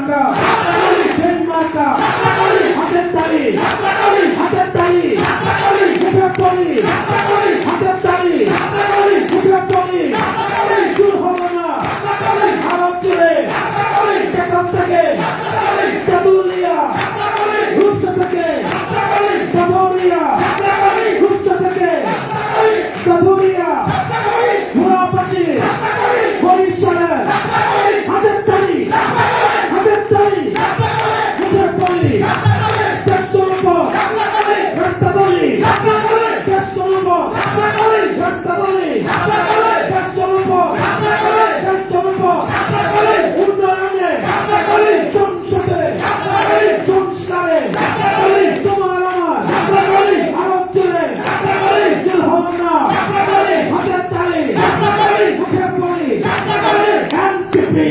মার্কা সেই মার্কা হাতের তালি হাতের তালি মুখে পড়ি হাতের তালি মুখে পড়ি দূর হবে না আরব জুড়ে কেতন থেকে তেঁতুলিয়া রূপসা থেকে গধুরিয়া রূপসা থেকে গধুরিয়া ঘোড়াপাচি বরিশালে হাতের তালি মুখে পড়ি দেশর উপর রাস্তা দলি দেশর উপর রাস্তা দলি দেশর উপর উন্নয়নে সংসদে সংস্কারে তোমার আমার আরব জুড়ে জেল হবে না হাতের তালি মুখে পড়ি এনসিপি